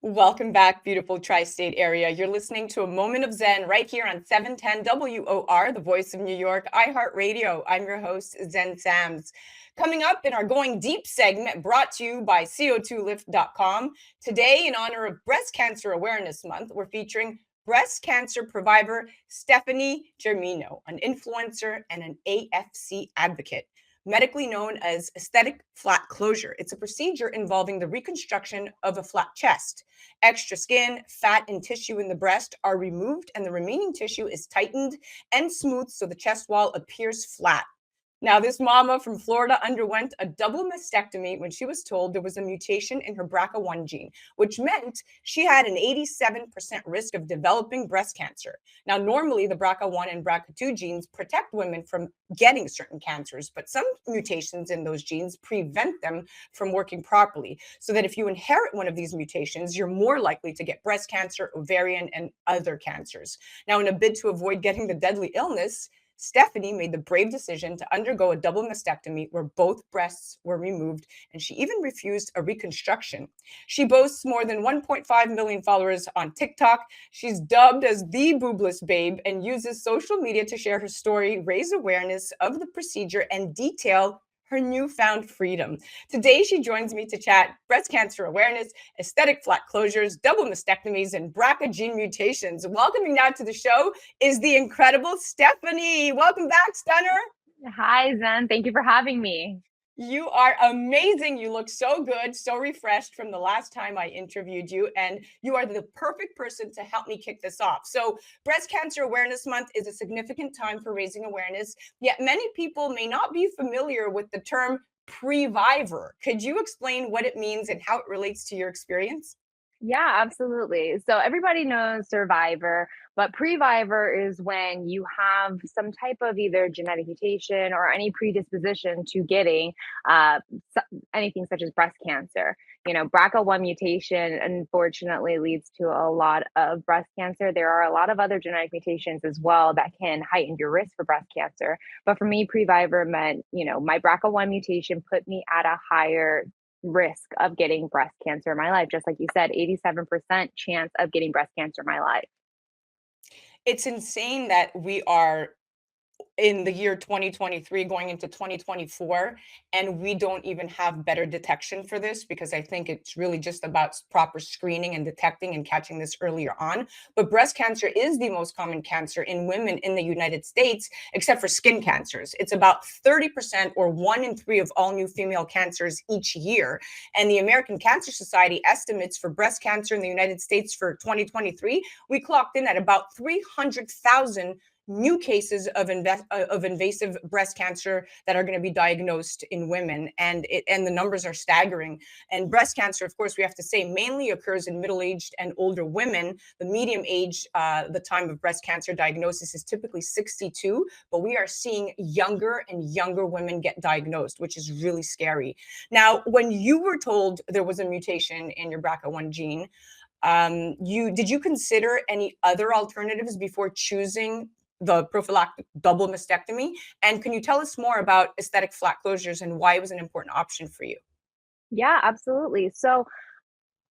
Welcome back, beautiful tri-state area. You're listening to A Moment of Zen right here on 710 WOR, the voice of New York, iHeartRadio. I'm your host, Zen Sams. Coming up in our Going Deep segment, brought to you by CO2lift.com. Today, in honor of Breast Cancer Awareness Month, we're featuring breast cancer Previvor Stephanie Germino, an influencer and an AFC advocate, medically known as aesthetic flat closure. It's a procedure involving the reconstruction of a flat chest. Extra skin, fat, and tissue in the breast are removed, and the remaining tissue is tightened and smoothed so the chest wall appears flat. Now, this mama from Florida underwent a double mastectomy when she was told there was a mutation in her BRCA1 gene, which meant she had an 87% risk of developing breast cancer. Now, normally the BRCA1 and BRCA2 genes protect women from getting certain cancers, but some mutations in those genes prevent them from working properly. So that if you inherit one of these mutations, you're more likely to get breast cancer, ovarian, and other cancers. Now, in a bid to avoid getting the deadly illness, Stephanie made the brave decision to undergo a double mastectomy where both breasts were removed, and she even refused a reconstruction. She boasts more than 1.5 million followers on TikTok. She's dubbed as the boobless babe and uses social media to share her story, raise awareness of the procedure, and detail her newfound freedom. Today, she joins me to chat breast cancer awareness, aesthetic flat closures, double mastectomies, and BRCA gene mutations. Welcoming now to the show is the incredible Stephanie. Welcome back, Stunner. Hi, Zen. Thank you for having me. You are amazing. You look so good, so refreshed from the last time I interviewed you, and you are the perfect person to help me kick this off. So, Breast Cancer Awareness Month is a significant time for raising awareness, yet many people may not be familiar with the term Previvor. Could you explain what it means and how it relates to your experience? Yeah, absolutely. So everybody knows Survivor, but Previvor is when you have some type of either genetic mutation or any predisposition to getting uh, anything such as breast cancer. BRCA1 mutation unfortunately leads to a lot of breast cancer. There are a lot of other genetic mutations as well that can heighten your risk for breast cancer. But for me, Previvor meant, my BRCA1 mutation put me at a higher risk of getting breast cancer in my life. Just like you said, 87% chance of getting breast cancer in my life. It's insane that we are in the year 2023 going into 2024, and we don't even have better detection for this, because I think it's really just about proper screening and detecting and catching this earlier on. But breast cancer is the most common cancer in women in the United States, except for skin cancers. It's about 30%, or 1 in 3 of all new female cancers each year. And the American Cancer Society estimates for breast cancer in the United States for 2023, we clocked in at about 300,000 new cases of invasive breast cancer that are going to be diagnosed in women, and the numbers are staggering. And breast cancer, of course, we have to say, mainly occurs in middle-aged and older women. The median age, the time of breast cancer diagnosis, is typically 62, but we are seeing younger and younger women get diagnosed, which is really scary. Now, when you were told there was a mutation in your BRCA1 gene, did you consider any other alternatives before choosing the prophylactic double mastectomy? And can you tell us more about aesthetic flat closures and why it was an important option for you? Yeah, absolutely. So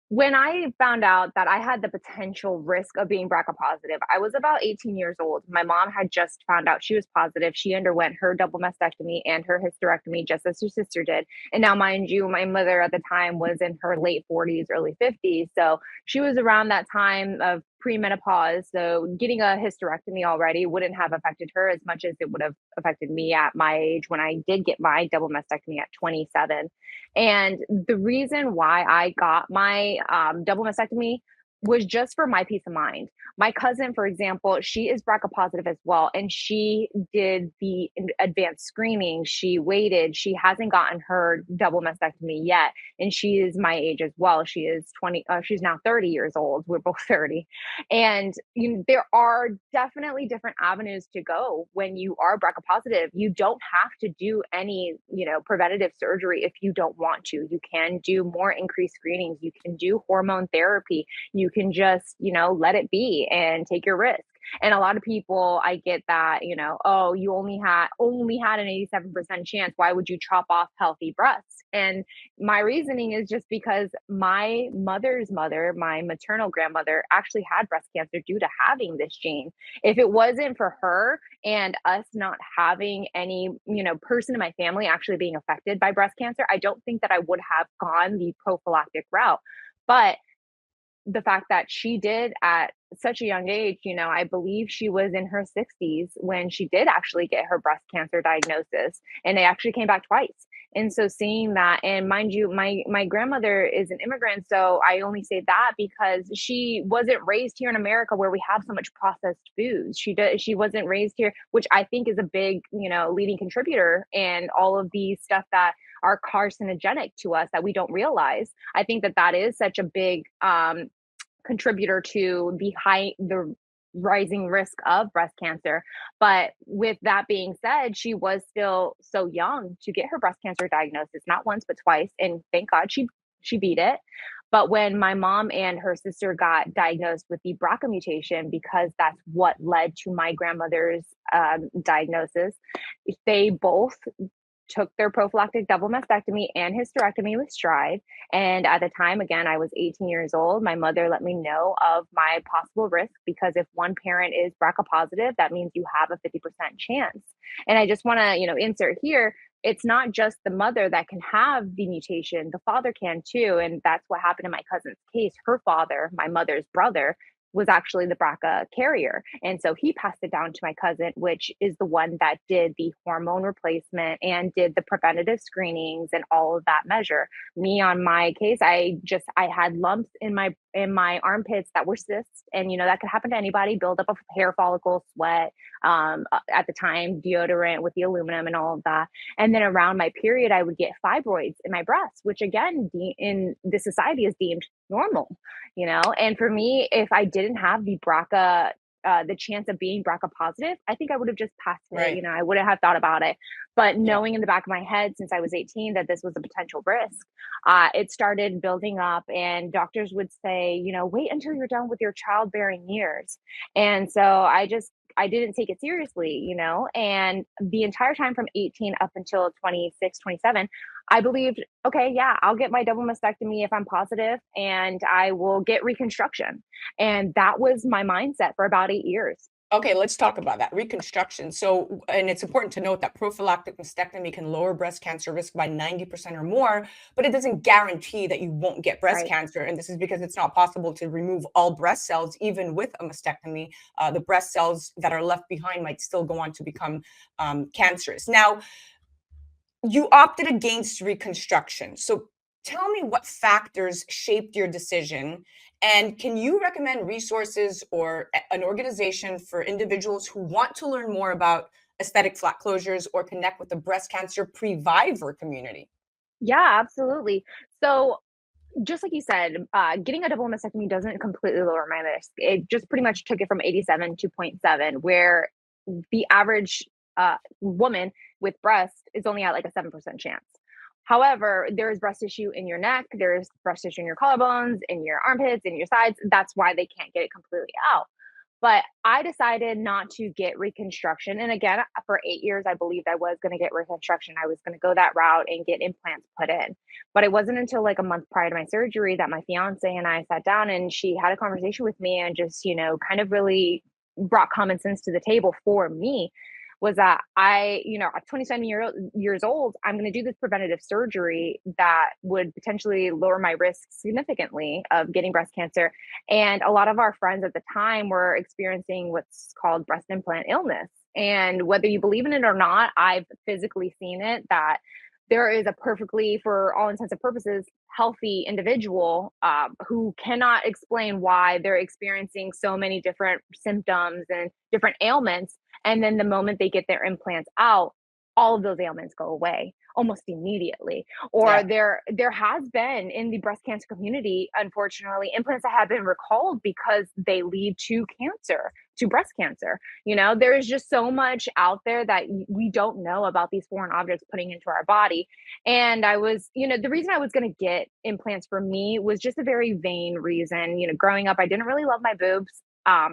when I found out that I had the potential risk of being BRCA positive, I was about 18 years old. My mom had just found out she was positive. She underwent her double mastectomy and her hysterectomy just as her sister did. And now, mind you, my mother at the time was in her late 40s, early 50s. So she was around that time of premenopause. So getting a hysterectomy already wouldn't have affected her as much as it would have affected me at my age when I did get my double mastectomy at 27. And the reason why I got my double mastectomy was just for my peace of mind. My cousin, for example, she is BRCA positive as well, and she did the advanced screening. She waited. She hasn't gotten her double mastectomy yet, and she is my age as well. She is 20. She's now 30 years old. We're both 30, and there are definitely different avenues to go when you are BRCA positive. You don't have to do any, preventative surgery if you don't want to. You can do more increased screenings. You can do hormone therapy. You can just, let it be and take your risk. And a lot of people, I get that, oh, you only had an 87% chance. Why would you chop off healthy breasts? And my reasoning is just because my mother's mother, my maternal grandmother, actually had breast cancer due to having this gene. If it wasn't for her and us not having any, person in my family actually being affected by breast cancer, I don't think that I would have gone the prophylactic route. But the fact that she did at such a young age, I believe she was in her 60s when she did actually get her breast cancer diagnosis, and it actually came back twice. And so seeing that, and mind you, my grandmother is an immigrant, so I only say that because she wasn't raised here in America where we have so much processed foods. She wasn't raised here, which I think is a big, leading contributor in all of the stuff that are carcinogenic to us that we don't realize. I think that that is such a big contributor to the rising risk of breast cancer. But with that being said, she was still so young to get her breast cancer diagnosis, not once but twice, and thank God she beat it. But when my mom and her sister got diagnosed with the BRCA mutation, because that's what led to my grandmother's diagnosis, they both took their prophylactic double mastectomy and hysterectomy with stride. And at the time, again, I was 18 years old. My mother let me know of my possible risk because if one parent is BRCA positive, that means you have a 50% chance. And I just want to, insert here, it's not just the mother that can have the mutation, the father can too. And that's what happened in my cousin's case. Her father, my mother's brother, was actually the BRCA carrier. And so he passed it down to my cousin, which is the one that did the hormone replacement and did the preventative screenings and all of that measure. Me on my case, I had lumps in my armpits that were cysts, and that could happen to anybody, build up of hair follicles, sweat, at the time, deodorant with the aluminum and all of that. And then around my period, I would get fibroids in my breasts, which again, in this society is deemed normal, and for me, if I didn't have the BRCA, the chance of being BRCA positive, I think I would have just passed it. Right. I wouldn't have thought about it. But Yeah. knowing in the back of my head since I was 18 that this was a potential risk, it started building up. And doctors would say, wait until you're done with your childbearing years. And so I didn't take it seriously, and the entire time from 18 up until 26, 27, I believed, okay, yeah, I'll get my double mastectomy if I'm positive and I will get reconstruction. And that was my mindset for about 8 years. Okay, let's talk about that reconstruction. So, and it's important to note that prophylactic mastectomy can lower breast cancer risk by 90% or more, but it doesn't guarantee that you won't get breast Right. cancer. And this is because it's not possible to remove all breast cells, even with a mastectomy. The breast cells that are left behind might still go on to become cancerous. Now, you opted against reconstruction. So tell me what factors shaped your decision, and can you recommend resources or an organization for individuals who want to learn more about aesthetic flat closures or connect with the breast cancer Previvor community? Yeah, absolutely. So just like you said, getting a double mastectomy doesn't completely lower my risk. It just pretty much took it from 87 to zero point 0.7, where the average woman with breast is only at like a 7% chance. However, there is breast tissue in your neck, there's breast tissue in your collarbones, in your armpits, in your sides. That's why they can't get it completely out. But I decided not to get reconstruction. And again, for 8 years, I believed I was going to get reconstruction. I was going to go that route and get implants put in. But it wasn't until like a month prior to my surgery that my fiance and I sat down and she had a conversation with me and just, kind of really brought common sense to the table for me. Was that at 27 years old, I'm going to do this preventative surgery that would potentially lower my risk significantly of getting breast cancer. And a lot of our friends at the time were experiencing what's called breast implant illness. And whether you believe in it or not, I've physically seen it that there is a perfectly, for all intents and purposes, healthy individual who cannot explain why they're experiencing so many different symptoms and different ailments. And then the moment they get their implants out, all of those ailments go away almost immediately. Or Yeah. there has been in the breast cancer community, unfortunately, implants that have been recalled because they lead to cancer, to breast cancer. There is just so much out there that we don't know about these foreign objects putting into our body. And I was, the reason I was going to get implants for me was just a very vain reason. Growing up, I didn't really love my boobs.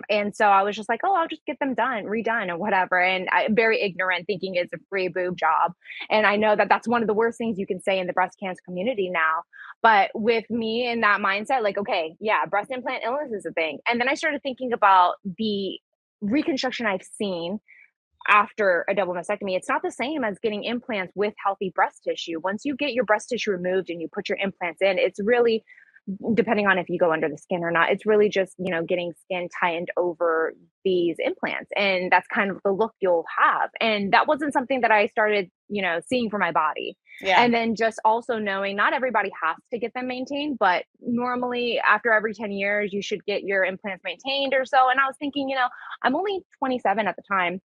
And so I was just like, oh, I'll just get them redone or whatever. And very ignorant, thinking it's a free boob job. And I know that that's one of the worst things you can say in the breast cancer community now. But with me in that mindset, like, okay, yeah, breast implant illness is a thing. And then I started thinking about the reconstruction I've seen after a double mastectomy. It's not the same as getting implants with healthy breast tissue. Once you get your breast tissue removed and you put your implants in, it's really, depending on if you go under the skin or not, it's really just, getting skin tightened over these implants. And that's kind of the look you'll have. And that wasn't something that I started, seeing for my body. Yeah. And then just also knowing not everybody has to get them maintained, but normally after every 10 years, you should get your implants maintained or so. And I was thinking, I'm only 27 at the time.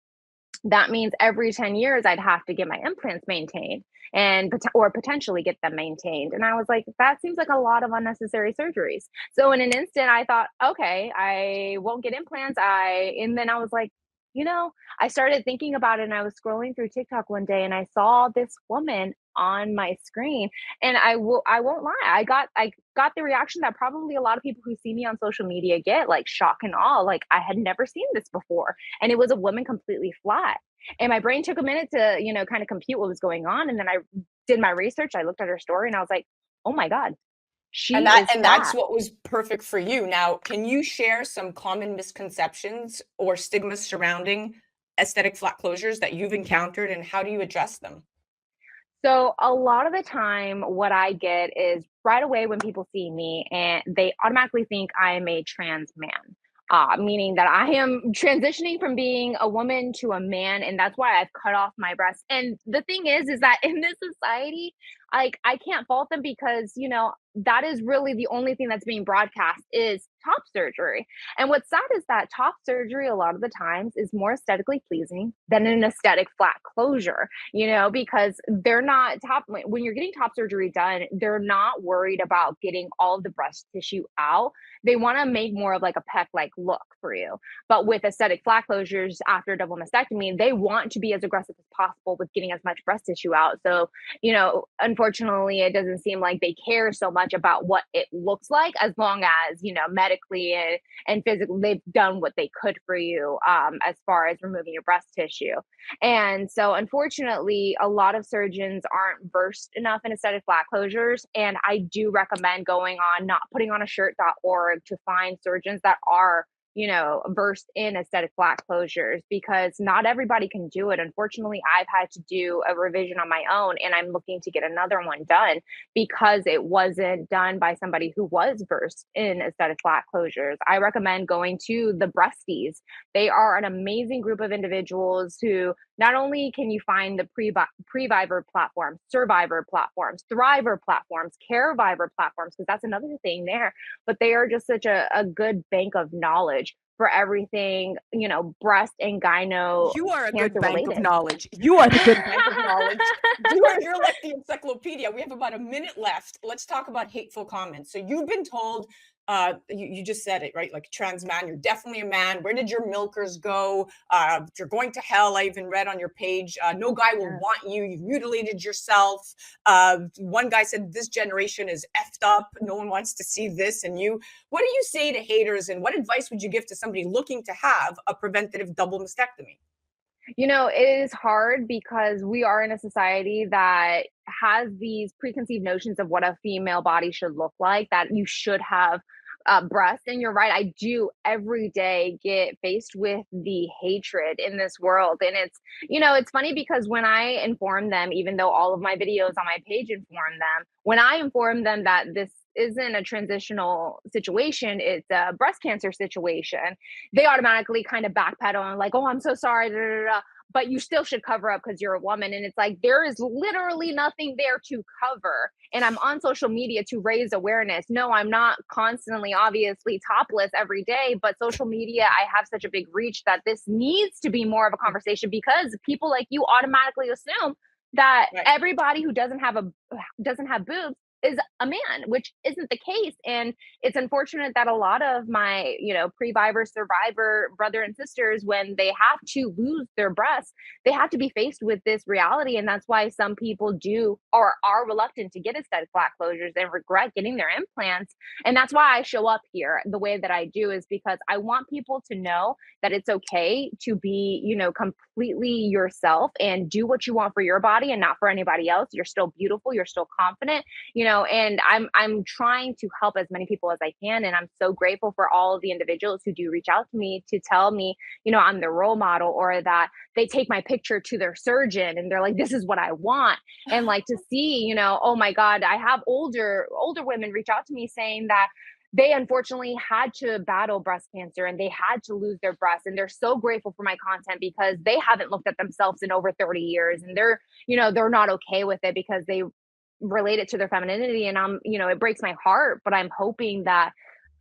That means every 10 years I'd have to get my implants maintained and or potentially get them maintained. And I was like, that seems like a lot of unnecessary surgeries. So in an instant, I thought, okay, I won't get implants. And then I was like, I started thinking about it, and I was scrolling through TikTok one day and I saw this woman on my screen, and I won't lie, I got the reaction that probably a lot of people who see me on social media get, like shock and awe, like I had never seen this before. And it was a woman completely flat. And my brain took a minute to, kind of compute what was going on. And then I did my research. I looked at her story and I was like, oh my God, she is That's flat. what was perfect for you. Now, can you share some common misconceptions or stigmas surrounding aesthetic flat closures that you've encountered, and how do you address them? So a lot of the time, what I get is right away when people see me and they automatically think I am a trans man, meaning that I am transitioning from being a woman to a man, and that's why I've cut off my breasts. And the thing is that in this society, like I can't fault them because that is really the only thing that's being broadcast is top surgery. And what's sad is that top surgery a lot of the times is more aesthetically pleasing than an aesthetic flat closure, because they're not when you're getting top surgery done, they're not worried about getting all of the breast tissue out. They want to make more of like a pec like look for you. But with aesthetic flat closures after double mastectomy, they want to be as aggressive as possible with getting as much breast tissue out. So, unfortunately, it doesn't seem like they care so much about what it looks like, as long as, medically and physically they've done what they could for you, as far as removing your breast tissue. And so, unfortunately, a lot of surgeons aren't versed enough in aesthetic flat closures. And I do recommend going on not putting on a shirt.org to find surgeons that are versed in aesthetic flat closures, because not everybody can do it. Unfortunately, I've had to do a revision on my own, and I'm looking to get another one done because it wasn't done by somebody who was versed in aesthetic flat closures. I recommend going to the Breasties. They are an amazing group of individuals who not only can you find the Previvor platforms, Survivor platforms, Thriver platforms, Careviver platforms, because that's another thing there, but they are just such a good bank of knowledge for everything, breast and gyno You are a good cancer bank of related. knowledge. You are the good bank of knowledge. You're like the encyclopedia. We have about a minute left. Let's talk about hateful comments. So you've been told, you just said it, right? Like trans man, you're definitely a man. Where did your milkers go? You're going to hell. I even read on your page, no guy will want you. You mutilated yourself. One guy said, this generation is effed up. No one wants to see this and you. What do you say to haters, and what advice would you give to somebody looking to have a preventative double mastectomy? It is hard because we are in a society that has these preconceived notions of what a female body should look like, that you should have breasts. And you're right, I do every day get faced with the hatred in this world. And it's funny because when I inform them, even though all of my videos on my page inform them, when I inform them that this isn't a transitional situation, it's a breast cancer situation, they automatically kind of backpedal and like, oh, I'm so sorry, da, da, da, but you still should cover up because you're a woman. And it's like, there is literally nothing there to cover. And I'm on social media to raise awareness. No, I'm not constantly, obviously, topless every day, but social media, I have such a big reach that this needs to be more of a conversation, because people like you automatically assume that Right. everybody who doesn't have boobs is a man, which isn't the case. And it's unfortunate that a lot of my, Previvor survivor brother and sisters, when they have to lose their breasts, they have to be faced with this reality. And that's why some people do or are reluctant to get aesthetic flat closures and regret getting their implants. And that's why I show up here the way that I do, is because I want people to know that it's okay to be, completely yourself and do what you want for your body and not for anybody else. You're still beautiful, you're still confident, and I'm trying to help as many people as I can. And I'm so grateful for all of the individuals who do reach out to me to tell me, I'm their role model, or that they take my picture to their surgeon and they're like, this is what I want. And like to see, oh my God, I have older women reach out to me saying that they unfortunately had to battle breast cancer and they had to lose their breasts, and they're so grateful for my content because they haven't looked at themselves in over 30 years, and they're not okay with it because they relate it to their femininity. And it breaks my heart, but I'm hoping that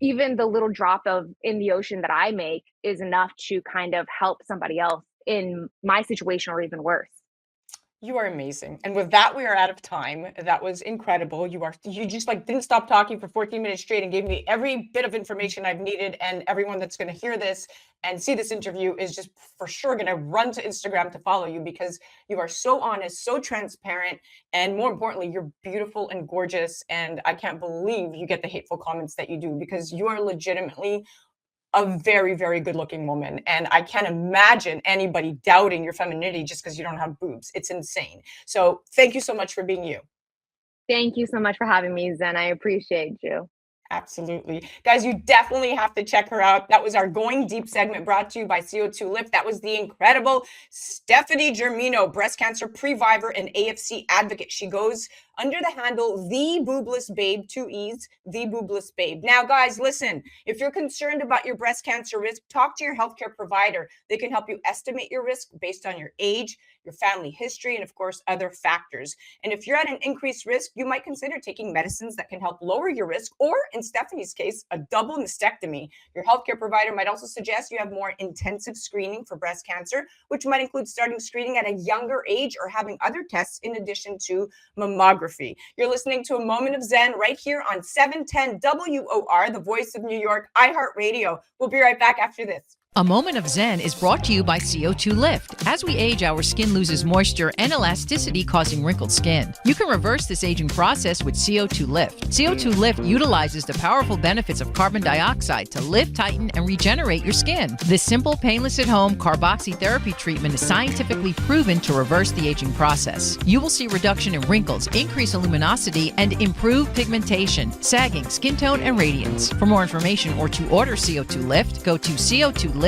even the little drop of in the ocean that I make is enough to kind of help somebody else in my situation, or even worse. You are amazing. And with that, we are out of time. That was incredible. You just like didn't stop talking for 14 minutes straight and gave me every bit of information I've needed. And everyone that's going to hear this and see this interview is just for sure going to run to Instagram to follow you, because you are so honest, so transparent, and more importantly, you're beautiful and gorgeous. And I can't believe you get the hateful comments that you do, because you are legitimately a very, very good looking woman. And I can't imagine anybody doubting your femininity just because you don't have boobs. It's insane. So thank you so much for being you. Thank you so much for having me, Zen. I appreciate you. Absolutely. Guys, you definitely have to check her out. That was our Going Deep segment brought to you by CO2 Lift. That was the incredible Stephanie Germino, breast cancer previvor and AFC advocate. She goes under the handle The Boobless Babe, 2 E's, The Boobless Babe. Now, guys, listen, if you're concerned about your breast cancer risk, talk to your healthcare provider. They can help you estimate your risk based on your age, your family history, and of course, other factors. And if you're at an increased risk, you might consider taking medicines that can help lower your risk, or in Stephanie's case, a double mastectomy. Your healthcare provider might also suggest you have more intensive screening for breast cancer, which might include starting screening at a younger age or having other tests in addition to mammography. You're listening to A Moment of Zen right here on 710 WOR, the voice of New York, iHeartRadio. We'll be right back after this. A Moment of Zen is brought to you by CO2 Lift. As we age, our skin loses moisture and elasticity, causing wrinkled skin. You can reverse this aging process with CO2 Lift. CO2 Lift utilizes the powerful benefits of carbon dioxide to lift, tighten, and regenerate your skin. This simple, painless at-home carboxytherapy treatment is scientifically proven to reverse the aging process. You will see reduction in wrinkles, increase luminosity, and improve pigmentation, sagging, skin tone, and radiance. For more information or to order CO2 Lift, go to CO2lift.com.